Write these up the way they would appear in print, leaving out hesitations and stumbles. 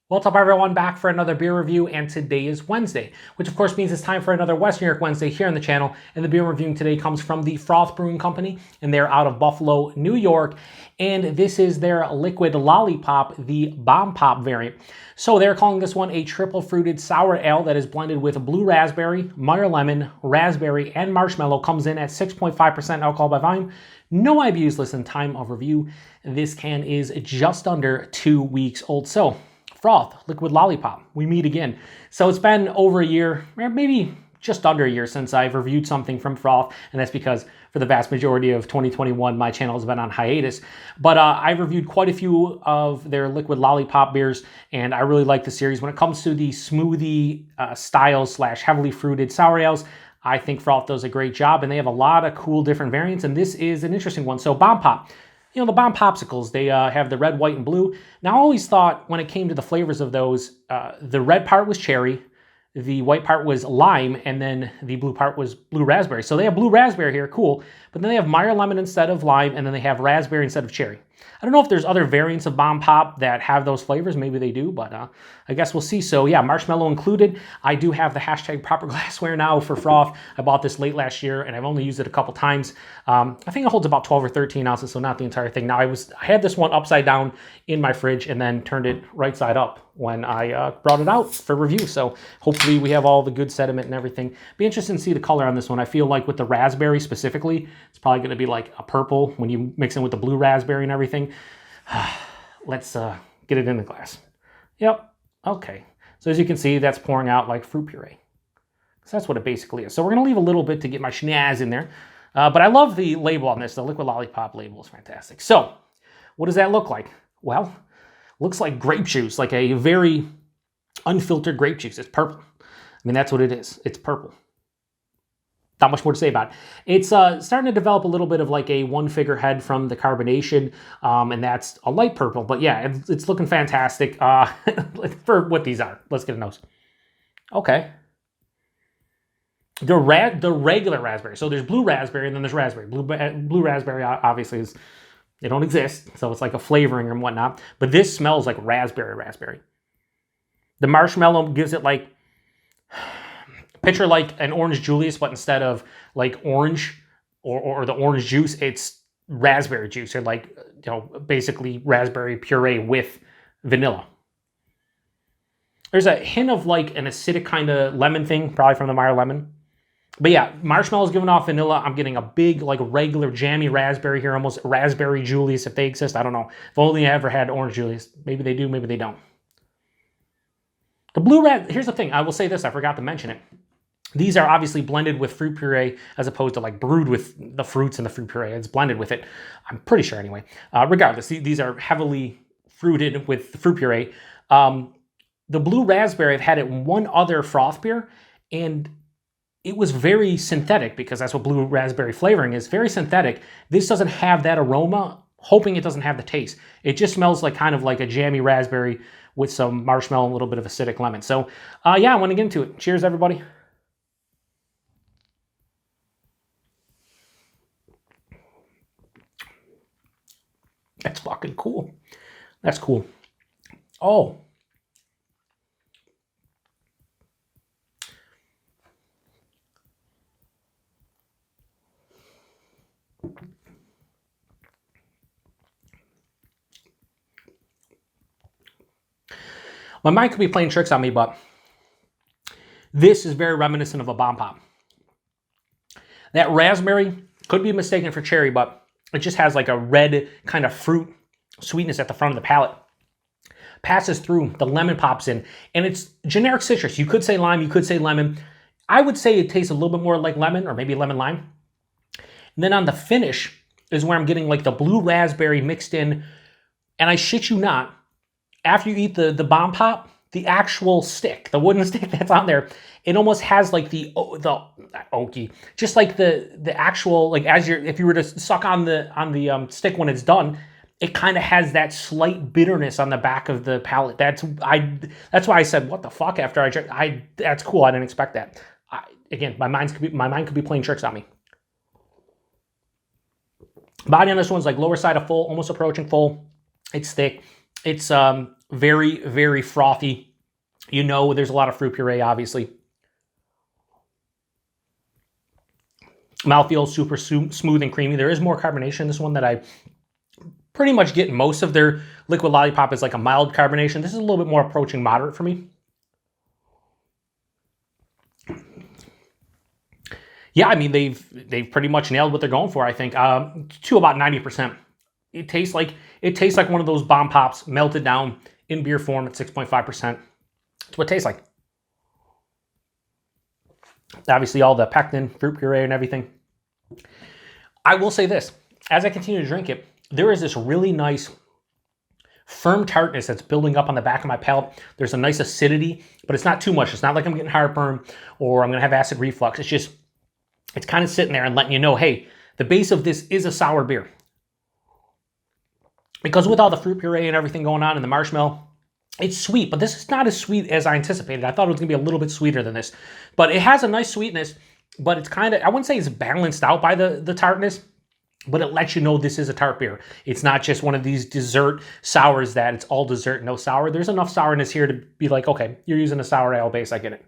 What's up, everyone? Back for another beer review, and today is Wednesday, which of course means it's time for another West New York Wednesday here on the channel. And the beer I'm reviewing today comes from the Froth Brewing Company, and they're out of Buffalo, New York. And this is their Liquid Lollipop, the Bomb Pop variant. So they're calling this one a triple fruited sour ale that is blended with blue raspberry, Meyer lemon, raspberry, and marshmallow. Comes in at 6.5% alcohol by volume. No IBUs listed in time of review. This can is just under 2 weeks old. So Froth, Liquid Lollipop, we meet again. So it's been over a year, or maybe just under a year since I've reviewed something from Froth, and that's because for the vast majority of 2021, my channel has been on hiatus. But I've reviewed quite a few of their Liquid Lollipop beers, and I really like the series. When it comes to the smoothie styles / heavily fruited sour ales, I think Froth does a great job, and they have a lot of cool different variants, and this is an interesting one. So Bomb Pop. You know, the Bomb Popsicles, they have the red, white, and blue. Now, I always thought when it came to the flavors of those, the red part was cherry, the white part was lime, and then the blue part was blue raspberry. So they have blue raspberry here, cool. But then they have Meyer lemon instead of lime, and then they have raspberry instead of cherry. I don't know if there's other variants of Bomb Pop that have those flavors. Maybe they do, but I guess we'll see. So yeah, marshmallow included. I do have the hashtag proper glassware now for Froth. I bought this late last year, and I've only used it a couple times. I think it holds about 12 or 13 ounces, so not the entire thing. Now, I had this one upside down in my fridge and then turned it right side up when I brought it out for review. So hopefully we have all the good sediment and everything. Be interested to see the color on this one. I feel like with the raspberry specifically, it's probably going to be like a purple when you mix in with the blue raspberry and everything. Let's get it in the glass. Yep. Okay. So as you can see, that's pouring out like fruit puree. So that's what it basically is. So we're going to leave a little bit to get my schnaz in there. But I love the label on this. The Liquid Lollipop label is fantastic. So what does that look like? Well, looks like grape juice, like a very unfiltered grape juice. It's purple. I mean, that's what it is. It's purple. Not much more to say about it. It's starting to develop a little bit of like a one figurehead from the carbonation, and that's a light purple. But yeah, it's looking fantastic for what these are. Let's get a nose. Okay. The regular raspberry. So there's blue raspberry and then there's raspberry. Blue raspberry obviously they don't exist, so it's like a flavoring and whatnot. But this smells like raspberry. The marshmallow gives it like, picture like an orange Julius, but instead of like orange or the orange juice, it's raspberry juice, or like, you know, basically raspberry puree with vanilla. There's a hint of like an acidic kind of lemon thing, probably from the Meyer lemon. But yeah, marshmallow's giving off vanilla. I'm getting a big, like, regular jammy raspberry here, almost raspberry Julius, if they exist. I don't know. If only I ever had orange Julius. Maybe they do, maybe they don't. The blue here's the thing. I will say this. I forgot to mention it. These are obviously blended with fruit puree as opposed to like brewed with the fruits and the fruit puree. It's blended with it. I'm pretty sure anyway. Regardless, these are heavily fruited with the fruit puree. The blue raspberry, I've had it in one other Froth beer, and it was very synthetic, because that's what blue raspberry flavoring is, very synthetic. This doesn't have that aroma, hoping it doesn't have the taste. It just smells like kind of like a jammy raspberry with some marshmallow and a little bit of acidic lemon. So yeah, I want to get into it. Cheers, everybody. That's fucking cool. That's cool. Oh. My mind could be playing tricks on me, but this is very reminiscent of a Bomb Pop. That raspberry could be mistaken for cherry, but it just has like a red kind of fruit sweetness at the front of the palate. Passes through, the lemon pops in, and it's generic citrus. You could say lime, you could say lemon. I would say it tastes a little bit more like lemon, or maybe lemon lime. And then on the finish is where I'm getting like the blue raspberry mixed in, and I shit you not, after you eat the Bomb Pop, the actual stick, the wooden stick that's on there, it almost has like the oaky, just like the actual, like if you were to suck on the stick when it's done, it kind of has that slight bitterness on the back of the palate. That's why I said, what the fuck, after I drank. That's cool. I didn't expect that. Again, my mind could be playing tricks on me. Body on this one's like lower side of full, almost approaching full. It's thick. It's very, very frothy. You know, there's a lot of fruit puree, obviously. Mouthfeel super smooth and creamy. There is more carbonation in this one that I pretty much get in most of their Liquid Lollipop is like a mild carbonation. This is a little bit more approaching moderate for me. Yeah, I mean, they've pretty much nailed what they're going for, I think, to about 90%. It tastes like one of those bomb pops melted down in beer form at 6.5%. That's what it tastes like. Obviously, all the pectin, fruit puree, and everything. I will say this. As I continue to drink it, there is this really nice firm tartness that's building up on the back of my palate. There's a nice acidity, but it's not too much. It's not like I'm getting heartburn or I'm going to have acid reflux. It's just, it's kind of sitting there and letting you know, hey, the base of this is a sour beer. Because with all the fruit puree and everything going on in the marshmallow, it's sweet, but this is not as sweet as I anticipated. I thought it was going to be a little bit sweeter than this. But it has a nice sweetness, but it's kind of, I wouldn't say it's balanced out by the tartness, but it lets you know this is a tart beer. It's not just one of these dessert sours that it's all dessert, no sour. There's enough sourness here to be like, okay, you're using a sour ale base, I get it.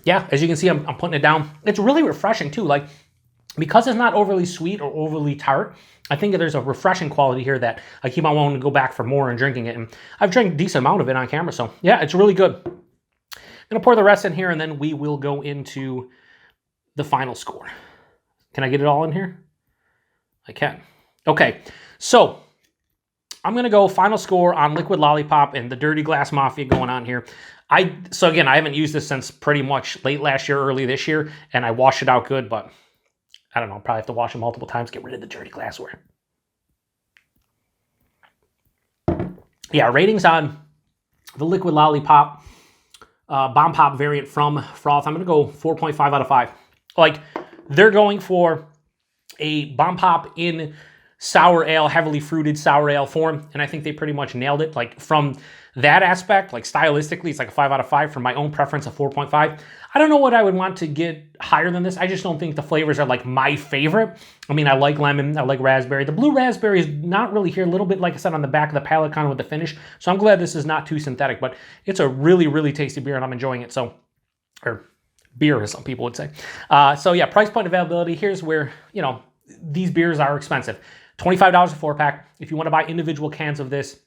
Yeah, as you can see, I'm putting it down. It's really refreshing too. Like, because it's not overly sweet or overly tart, I think there's a refreshing quality here that I keep on wanting to go back for more and drinking it. And I've drank a decent amount of it on camera, so yeah, it's really good. I'm gonna pour the rest in here and then we will go into the final score. Can I get it all in here? I can. Okay, so I'm gonna go final score on Liquid Lollipop and the Dirty Glass Mafia going on here. So again, I haven't used this since pretty much late last year, early this year, and I washed it out good, but I don't know, probably have to wash it multiple times, get rid of the dirty glassware. Yeah, ratings on the Liquid Lollipop Bomb Pop variant from Froth, I'm going to go 4.5 out of 5. Like, they're going for a Bomb Pop in sour ale, heavily fruited sour ale form, and I think they pretty much nailed it. Like, from that aspect, like stylistically, it's like a 5 out of 5. For my own preference, a 4.5. I don't know what I would want to get higher than this. I just don't think the flavors are like my favorite. I mean, I like lemon, I like raspberry. The blue raspberry is not really here. A little bit, like I said, on the back of the palate, kind of with the finish. So I'm glad this is not too synthetic, but it's a really, really tasty beer, and I'm enjoying it. So, or beer, as some people would say. So yeah, price point availability. Here's where, you know, these beers are expensive. $25 a 4-pack. If you want to buy individual cans of this,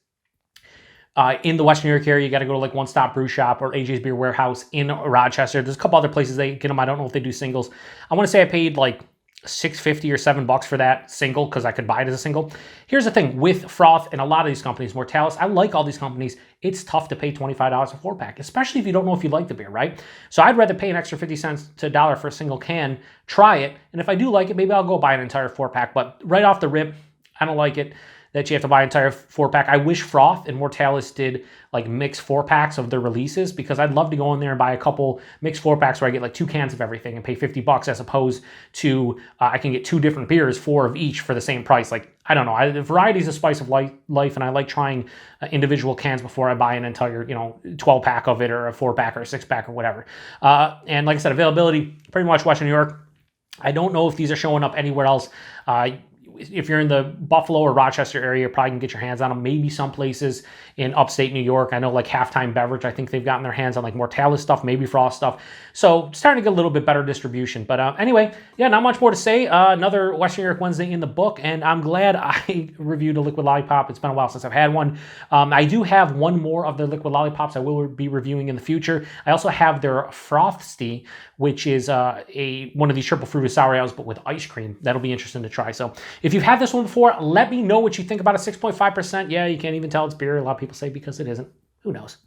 in the Western New York area, you got to go to like One Stop Brew Shop or AJ's Beer Warehouse in Rochester. There's a couple other places they get them. I don't know if they do singles. I want to say I paid like $6.50 or $7 for that single because I could buy it as a single. Here's the thing with Froth and a lot of these companies, Mortalis, I like all these companies. It's tough to pay $25 a 4-pack, especially if you don't know if you like the beer, right? So I'd rather pay an extra 50 cents to $1 for a single can, try it, and if I do like it, maybe I'll go buy an entire 4-pack. But right off the rip, I don't like it that you have to buy an entire 4-pack. I wish Froth and Mortalis did like mixed 4-packs of their releases, because I'd love to go in there and buy a couple mixed 4-packs where I get like 2 cans of everything and pay $50 as opposed to I can get 2 different beers, 4 of each for the same price. Like, I don't know. Variety is a spice of life, and I like trying individual cans before I buy an entire, 12-pack of it or a 4-pack or a 6-pack or whatever. And like I said, availability, pretty much Western New York. I don't know if these are showing up anywhere else. If you're in the Buffalo or Rochester area, you probably can get your hands on them. Maybe some places in upstate New York. I know like Halftime Beverage, I think they've gotten their hands on like Mortalis stuff, maybe Frost stuff. So starting to get a little bit better distribution. But anyway, yeah, not much more to say. Another Western New York Wednesday in the book, and I'm glad I reviewed a Liquid Lollipop. It's been a while since I've had one. I do have one more of the Liquid Lollipops I will be reviewing in the future. I also have their Frosty, which is one of these triple fruited sour ales, but with ice cream. That'll be interesting to try. So if you've had this one before, let me know what you think about it. 6.5%. Yeah, you can't even tell it's beer. A lot of people say because it isn't. Who knows?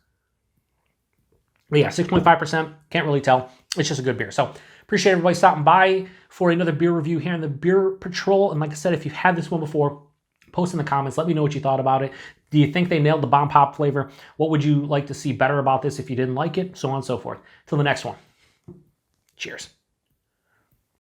But yeah, 6.5%. Can't really tell. It's just a good beer. So appreciate everybody stopping by for another beer review here in the Beer Patrol. And like I said, if you've had this one before, post in the comments. Let me know what you thought about it. Do you think they nailed the bomb pop flavor? What would you like to see better about this if you didn't like it? So on and so forth. Till the next one. Cheers.